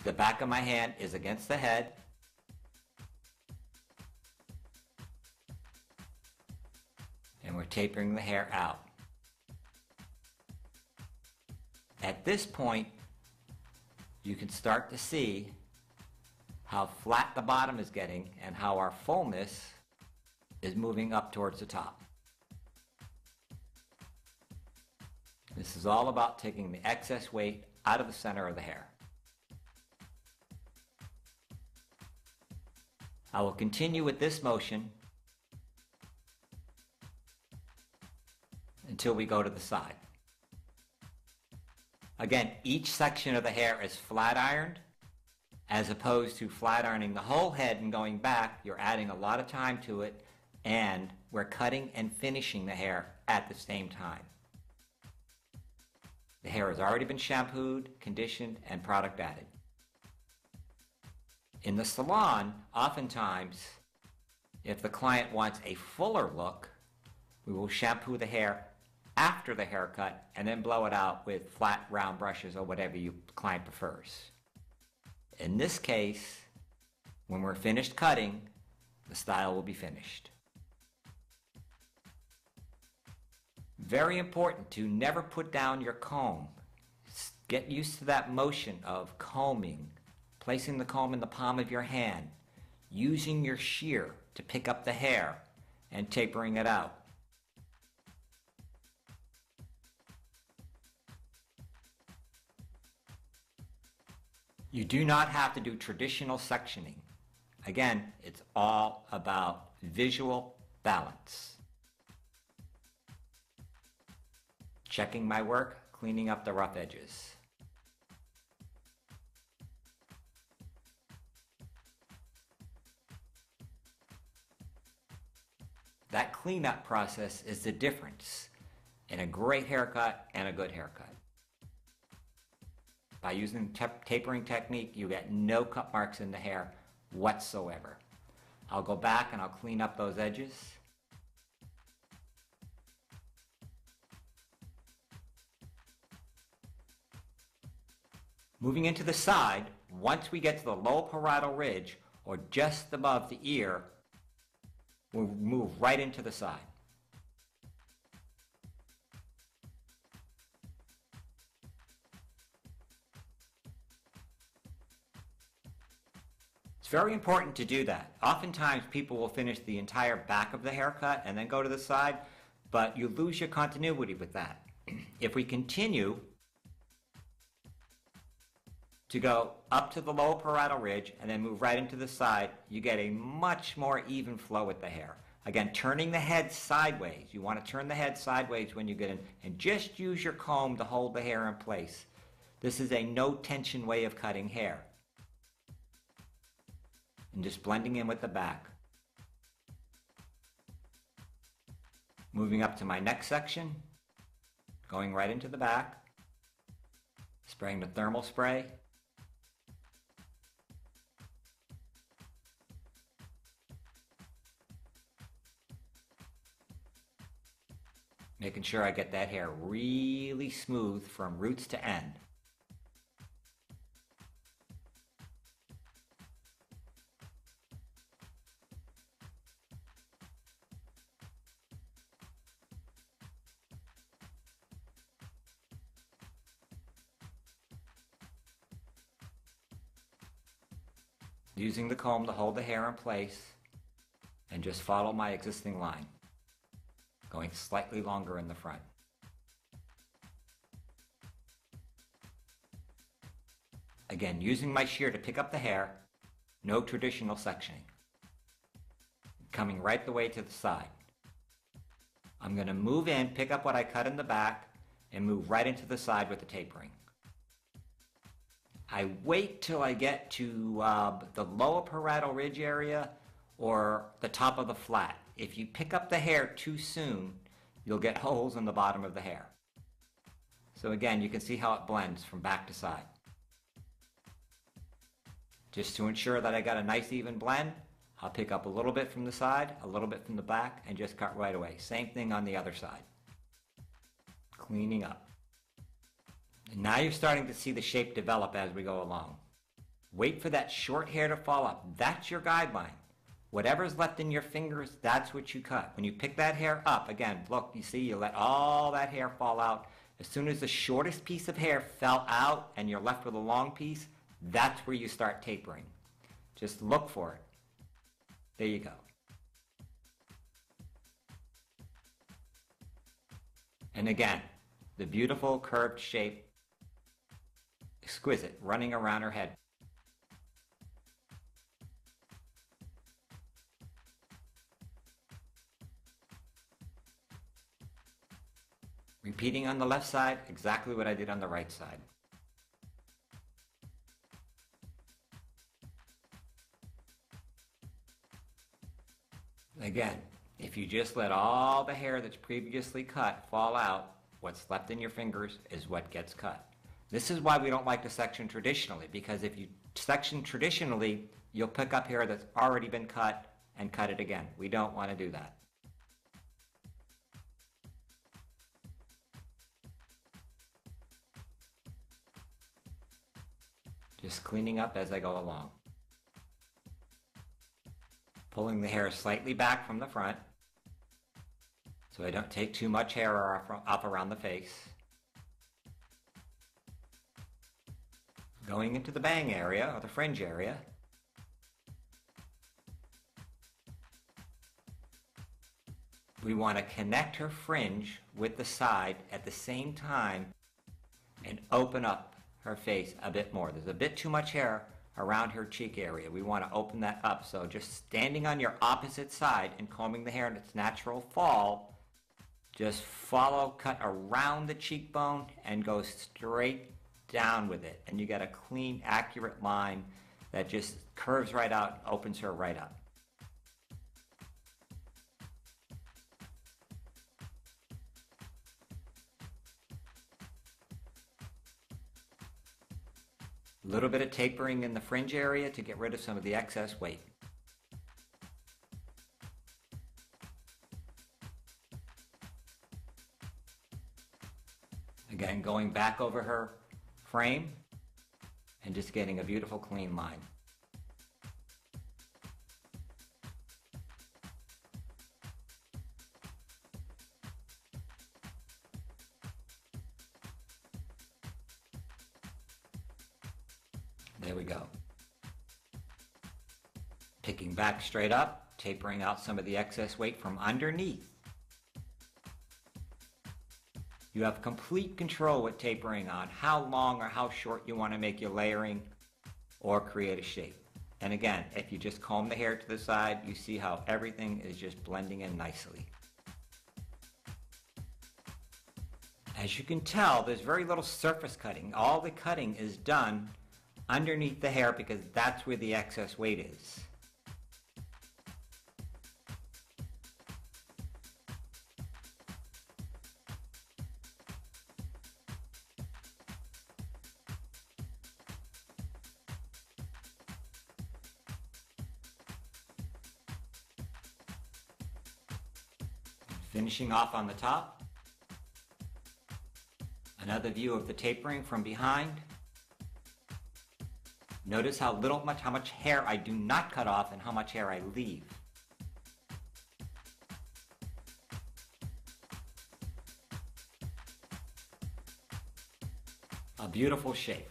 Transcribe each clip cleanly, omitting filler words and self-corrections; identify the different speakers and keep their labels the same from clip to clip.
Speaker 1: The back of my hand is against the head. And we're tapering the hair out. At this point, you can start to see how flat the bottom is getting and how our fullness is moving up towards the top. This is all about taking the excess weight out of the center of the hair. I will continue with this motion until we go to the side. Again, each section of the hair is flat ironed, as opposed to flat ironing the whole head and going back. You're adding a lot of time to it, and we're cutting and finishing the hair at the same time. The hair has already been shampooed, conditioned, and product added. In the salon, oftentimes, if the client wants a fuller look, we will shampoo the hair after the haircut and then blow it out with flat round brushes or whatever your client prefers. In this case, when we're finished cutting, the style will be finished. Very important to never put down your comb. Get used to that motion of combing, placing the comb in the palm of your hand, using your shear to pick up the hair, and tapering it out. You do not have to do traditional sectioning. Again, it's all about visual balance. Checking my work, cleaning up the rough edges. That cleanup process is the difference in a great haircut and a good haircut. By using tapering technique, you get no cut marks in the hair whatsoever. I'll go back and I'll clean up those edges. Moving into the side, once we get to the low parietal ridge or just above the ear, we'll move right into the side. It's very important to do that. Oftentimes people will finish the entire back of the haircut and then go to the side, but you lose your continuity with that. If we continue to go up to the low parietal ridge and then move right into the side, you get a much more even flow with the hair. Again, turning the head sideways. You want to turn the head sideways when you get in, and just use your comb to hold the hair in place. This is a no tension way of cutting hair. And just blending in with the back. Moving up to my next section, going right into the back, spraying the thermal spray. Making sure I get that hair really smooth from roots to end. Using the comb to hold the hair in place and just follow my existing line, going slightly longer in the front. Again, using my shear to pick up the hair, no traditional sectioning. Coming right the way to the side. I'm going to move in, pick up what I cut in the back, and move right into the side with the tapering. I wait till I get to the lower parietal ridge area or the top of the flat. If you pick up the hair too soon, you'll get holes in the bottom of the hair. So again, you can see how it blends from back to side. Just to ensure that I got a nice even blend, I'll pick up a little bit from the side, a little bit from the back, and just cut right away. Same thing on the other side. Cleaning up. And now you're starting to see the shape develop as we go along. Wait for that short hair to fall up. That's your guideline. Whatever's left in your fingers, that's what you cut. When you pick that hair up, again, look, you see, you let all that hair fall out. As soon as the shortest piece of hair fell out and you're left with a long piece, that's where you start tapering. Just look for it. There you go. And again, the beautiful curved shape, exquisite, running around her head. Repeating on the left side, exactly what I did on the right side. Again, if you just let all the hair that's previously cut fall out, what's left in your fingers is what gets cut. This is why we don't like to section traditionally, because if you section traditionally, you'll pick up hair that's already been cut and cut it again. We don't want to do that. Just cleaning up as I go along. Pulling the hair slightly back from the front so I don't take too much hair off around the face. Going into the bang area or the fringe area. We want to connect her fringe with the side at the same time and open up her face a bit more. There's a bit too much hair around her cheek area. We want to open that up. So just standing on your opposite side and combing the hair in its natural fall, just follow, cut around the cheekbone and go straight down with it. And you get a clean, accurate line that just curves right out and opens her right up. A little bit of tapering in the fringe area to get rid of some of the excess weight. Again, going back over her frame and just getting a beautiful clean line. There we go. Picking back straight up, tapering out some of the excess weight from underneath. You have complete control with tapering on how long or how short you want to make your layering or create a shape. And again, if you just comb the hair to the side, you see how everything is just blending in nicely. As you can tell, there's very little surface cutting. All the cutting is done underneath the hair because that's where the excess weight is. Finishing off on the top, another view of the tapering from behind. Notice how much hair I do not cut off and how much hair I leave. A beautiful shape.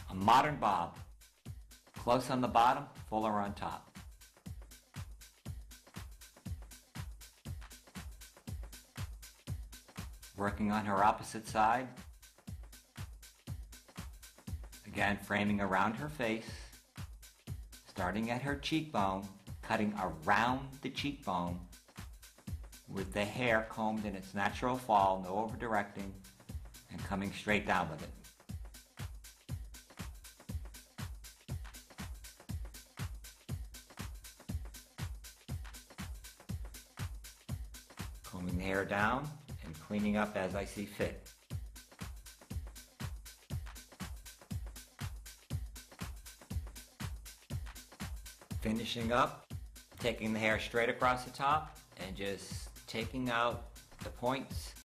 Speaker 1: A modern bob. Close on the bottom, fuller on top. Working on her opposite side. Again, framing around her face, starting at her cheekbone, cutting around the cheekbone with the hair combed in its natural fall, no over-directing, and coming straight down with it. Combing the hair down and cleaning up as I see fit. Finishing up, taking the hair straight across the top and just taking out the points